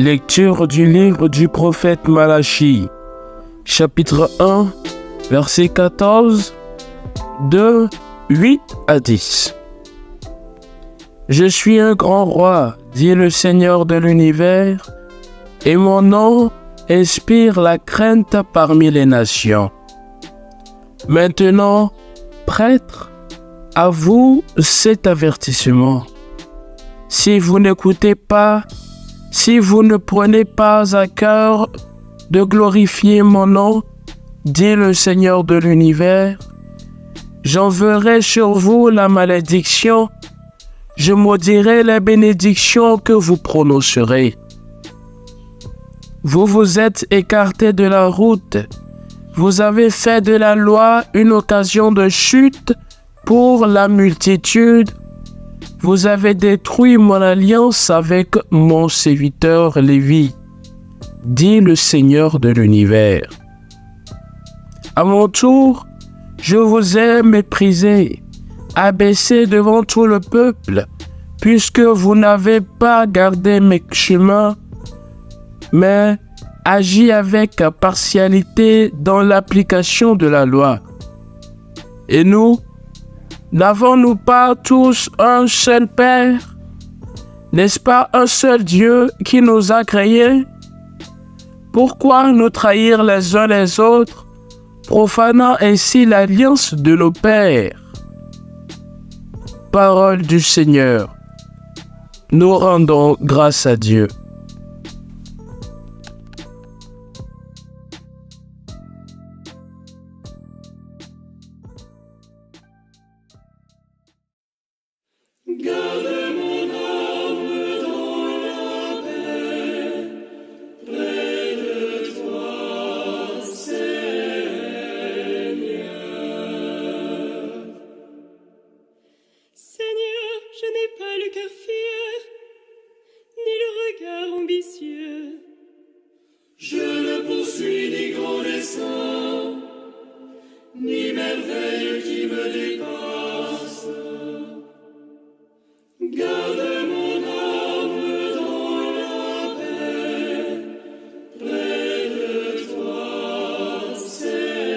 Lecture du livre du prophète Malachie, chapitre 1, verset 14, de 8 à 10. Je suis un grand roi, dit le Seigneur de l'univers, et mon nom inspire la crainte parmi les nations. Maintenant, prêtres, à vous cet avertissement. Si vous n'écoutez pas, si vous ne prenez pas à cœur de glorifier mon nom, dit le Seigneur de l'univers, j'enverrai sur vous la malédiction, je maudirai les bénédictions que vous prononcerez. Vous vous êtes écartés de la route, vous avez fait de la loi une occasion de chute pour la multitude. Vous avez détruit mon alliance avec mon serviteur Lévi, dit le Seigneur de l'univers. À mon tour, je vous ai méprisé, abaissé devant tout le peuple, puisque vous n'avez pas gardé mes chemins, mais agi avec partialité dans l'application de la loi. Et nous, n'avons-nous pas tous un seul Père? N'est-ce pas un seul Dieu qui nous a créés? Pourquoi nous trahir les uns les autres, profanant ainsi l'alliance de nos pères? Parole du Seigneur. Nous rendons grâce à Dieu. Garde mon âme dans la paix, près de toi, Seigneur. Seigneur, je n'ai pas le cœur fier, ni le regard ambitieux. Je ne poursuis ni grands desseins, ni merveilles qui me dépassent. Garde mon âme dans la paix, près de toi, Seigneur.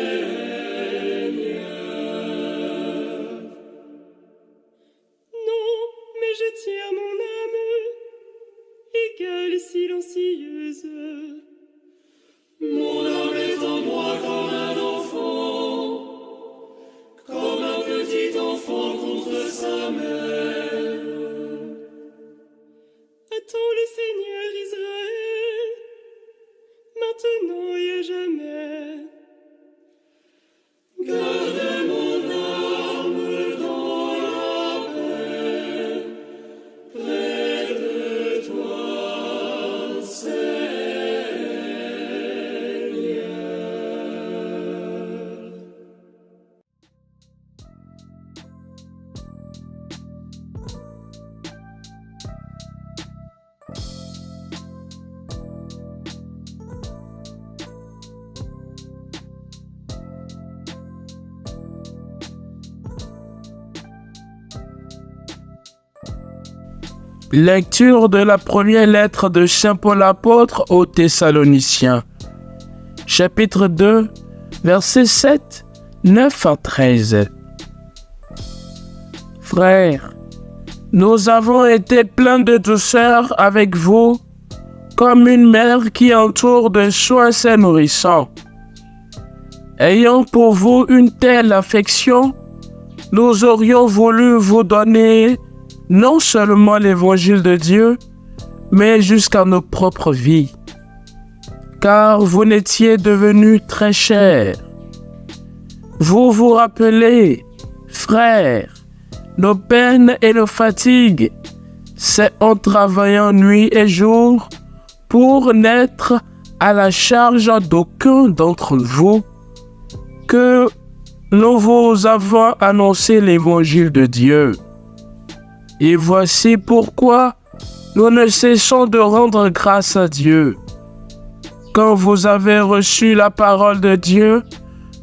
Non, mais je tiens mon âme, égale silencieuse. Mon âme est en moi comme un enfant, comme un petit enfant contre sa mère. Attends le Seigneur Israël, maintenant et à jamais. Garde mon âme dans la paix, près de toi, Seigneur. Lecture de la première lettre de Saint Paul apôtre aux Thessaloniciens, chapitre 2, versets 7, 9 à 13. Frères, nous avons été pleins de douceur avec vous, comme une mère qui entoure de soins ses nourrissons. Ayant pour vous une telle affection, nous aurions voulu vous donner non seulement l'évangile de Dieu, mais jusqu'à nos propres vies, car vous n'étiez devenus très chers. Vous vous rappelez, frères, nos peines et nos fatigues, c'est en travaillant nuit et jour pour n'être à la charge d'aucun d'entre vous que nous vous avons annoncé l'évangile de Dieu. Et voici pourquoi nous ne cessons de rendre grâce à Dieu. Quand vous avez reçu la parole de Dieu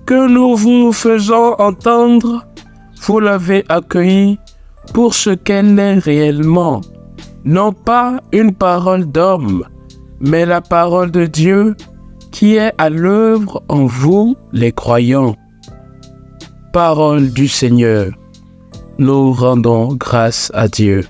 que nous vous faisons entendre, vous l'avez accueillie pour ce qu'elle est réellement, non pas une parole d'homme, mais la parole de Dieu qui est à l'œuvre en vous, les croyants. Parole du Seigneur. Nous rendons grâce à Dieu.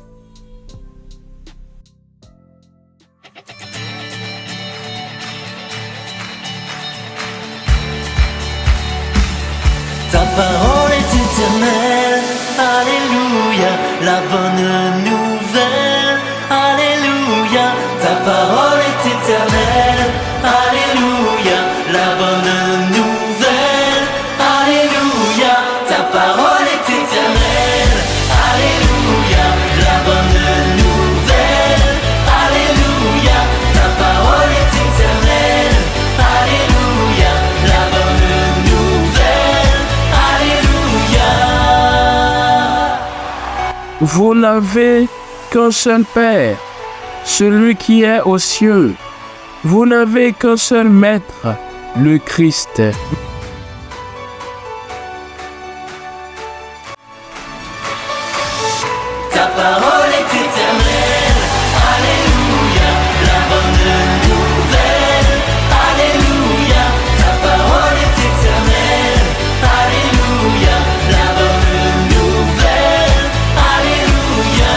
Ta parole est éternelle, alléluia, la bonne nouvelle, alléluia. Ta parole est éternelle, alléluia, la bonne nouvelle, alléluia. Ta parole est éternelle, alléluia, la bonne nouvelle, alléluia. Ta parole est éternelle, alléluia, la bonne nouvelle, alléluia. Vous n'avez qu'un seul Père, celui qui est aux cieux. Vous n'avez qu'un seul Maître, le Christ. Ta parole est éternelle, alléluia, la bonne nouvelle, alléluia. Ta parole est éternelle, alléluia, la bonne nouvelle, alléluia.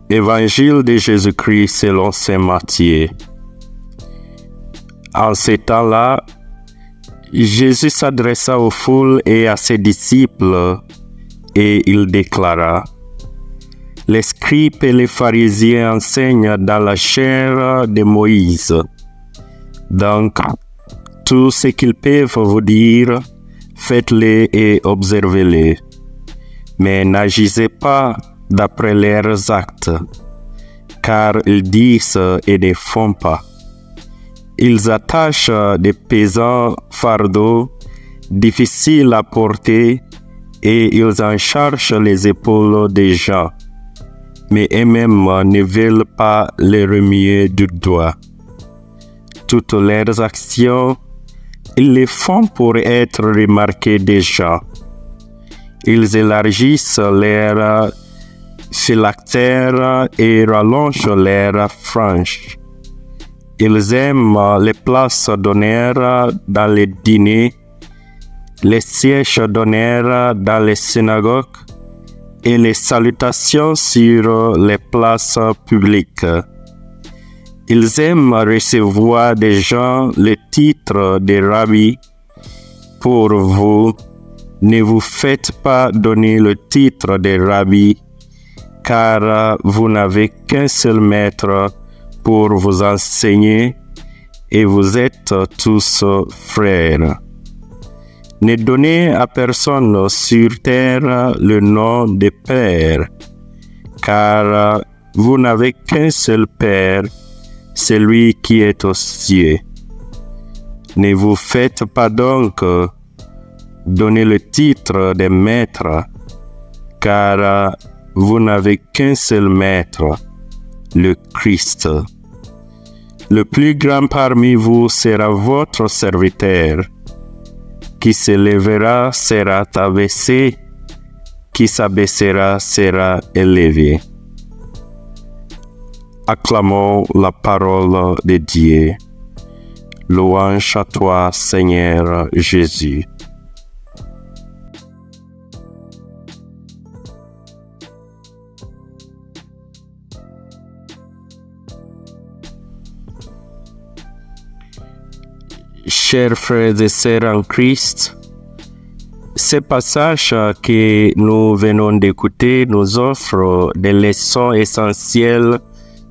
Évangile de Jésus-Christ selon saint Matthieu. En ces temps-là, Jésus s'adressa aux foules et à ses disciples, et il déclara: les scribes et les pharisiens enseignent dans la chair de Moïse. Donc, tout ce qu'ils peuvent vous dire, faites-le et observez-le. Mais n'agissez pas d'après leurs actes, car ils disent et ne font pas. Ils attachent des pesants fardeaux difficiles à porter et ils en chargent les épaules des gens, mais eux-mêmes ne veulent pas les remuer du doigt. Toutes leurs actions, ils les font pour être remarqués des gens. Ils élargissent leurs phylactères et rallongent leurs franges. Ils aiment les places d'honneur dans les dîners, les sièges d'honneur dans les synagogues et les salutations sur les places publiques. Ils aiment recevoir des gens le titre de rabbi. Pour vous, ne vous faites pas donner le titre de rabbi, car vous n'avez qu'un seul maître pour vous enseigner, et vous êtes tous frères. Ne donnez à personne sur terre le nom de Père, car vous n'avez qu'un seul Père, celui qui est aux cieux. Ne vous faites pas donc donner le titre de maître, car vous n'avez qu'un seul maître, le Christ. Le plus grand parmi vous sera votre serviteur. Qui se lèvera sera abaissé, qui s'abaissera sera élevé. Acclamons la parole de Dieu. Louange à toi, Seigneur Jésus. Chers frères et sœurs en Christ, ce passage que nous venons d'écouter nous offre des leçons essentielles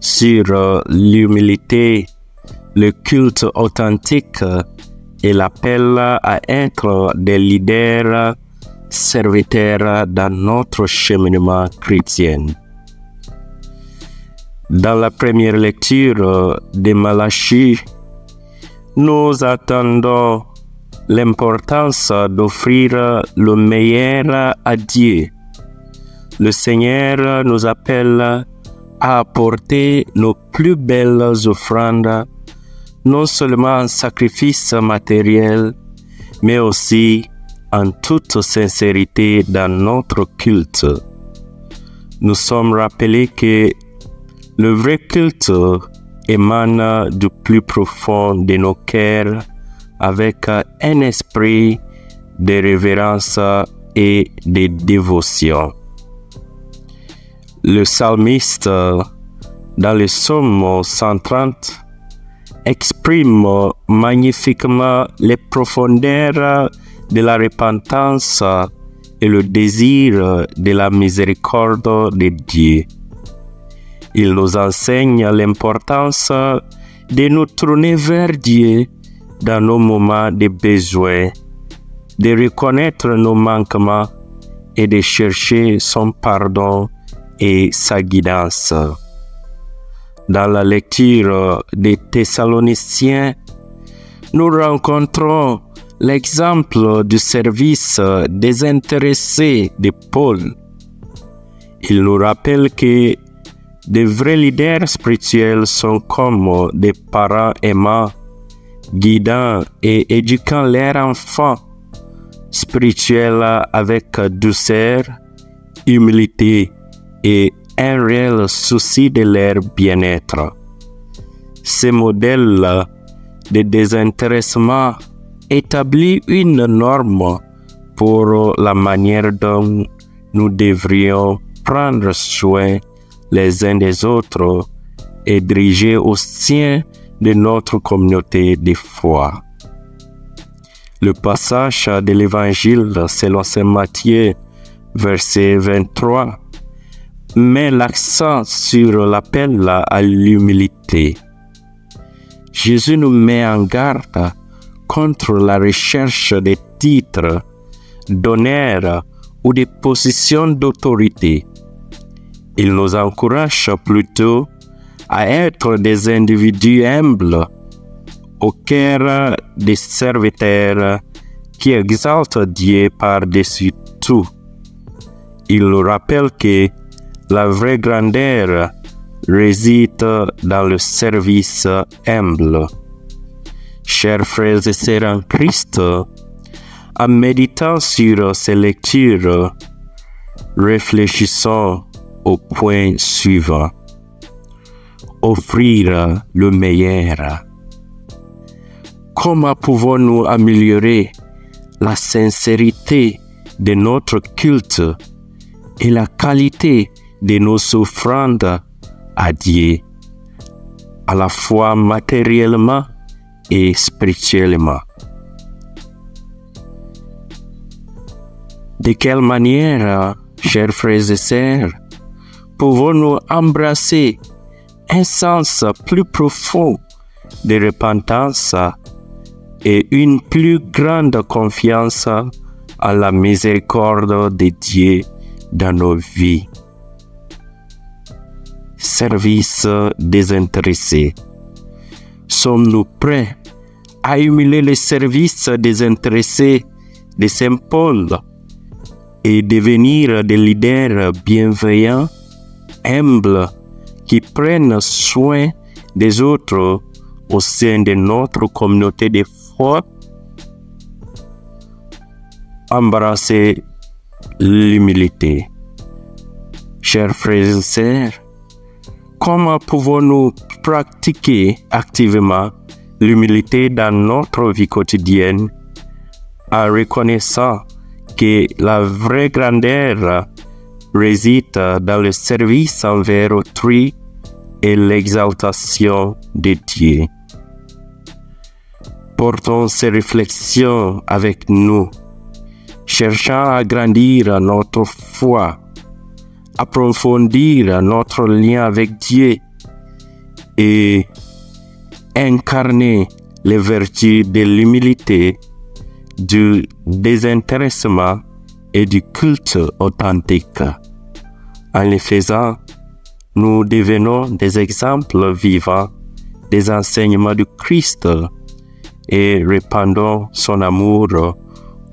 sur l'humilité, le culte authentique et l'appel à être des leaders serviteurs dans notre cheminement chrétien. Dans la première lecture de Malachie, nous attendons l'importance d'offrir le meilleur à Dieu. Le Seigneur nous appelle à apporter nos plus belles offrandes, non seulement en sacrifice matériel, mais aussi en toute sincérité dans notre culte. Nous sommes rappelés que le vrai culte émane du plus profond de nos cœurs avec un esprit de révérence et de dévotion. Le psalmiste, dans le psaume 130, exprime magnifiquement les profondeurs de la repentance et le désir de la miséricorde de Dieu. Il nous enseigne l'importance de nous tourner vers Dieu dans nos moments de besoin, de reconnaître nos manquements et de chercher son pardon et sa guidance. Dans la lecture des Thessaloniciens, nous rencontrons l'exemple du service désintéressé de Paul. Il nous rappelle que de vrais leaders spirituels sont comme des parents aimants, guidant et éduquant leurs enfants spirituels avec douceur, humilité et un réel souci de leur bien-être. Ce modèle de désintéressement établit une norme pour la manière dont nous devrions prendre soin les uns des autres et diriger au sein de notre communauté de foi. Le passage de l'Évangile selon saint Matthieu, verset 23, met l'accent sur l'appel à l'humilité. Jésus nous met en garde contre la recherche des titres, d'honneur ou de positions d'autorité. Il nous encourage plutôt à être des individus humbles, au cœur des serviteurs qui exaltent Dieu par-dessus tout. Il nous rappelle que la vraie grandeur réside dans le service humble. Chers frères et sœurs en Christ, en méditant sur ces lectures, réfléchissons au point suivant. Offrir le meilleur. Comment pouvons-nous améliorer la sincérité de notre culte et la qualité de nos offrandes à Dieu, à la fois matériellement et spirituellement? De quelle manière, chers frères et sœurs, pouvons-nous embrasser un sens plus profond de repentance et une plus grande confiance à la miséricorde de Dieu dans nos vies? Service désintéressé. Sommes-nous prêts à humilier le service désintéressé de Saint Paul et devenir des leaders bienveillants, humbles, qui prennent soin des autres au sein de notre communauté de foi? Embrasser l'humilité. Chers frères et sœurs, comment pouvons-nous pratiquer activement l'humilité dans notre vie quotidienne en reconnaissant que la vraie grandeur réside dans le service envers autrui et l'exaltation de Dieu? Portons ces réflexions avec nous, cherchant à grandir notre foi, approfondir notre lien avec Dieu et incarner les vertus de l'humilité, du désintéressement et du culte authentique. En le faisant, nous devenons des exemples vivants des enseignements du Christ et répandons son amour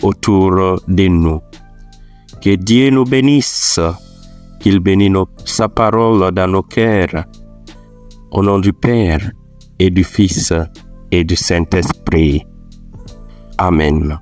autour de nous. Que Dieu nous bénisse, qu'il bénisse sa parole dans nos cœurs. Au nom du Père et du Fils et du Saint-Esprit. Amen.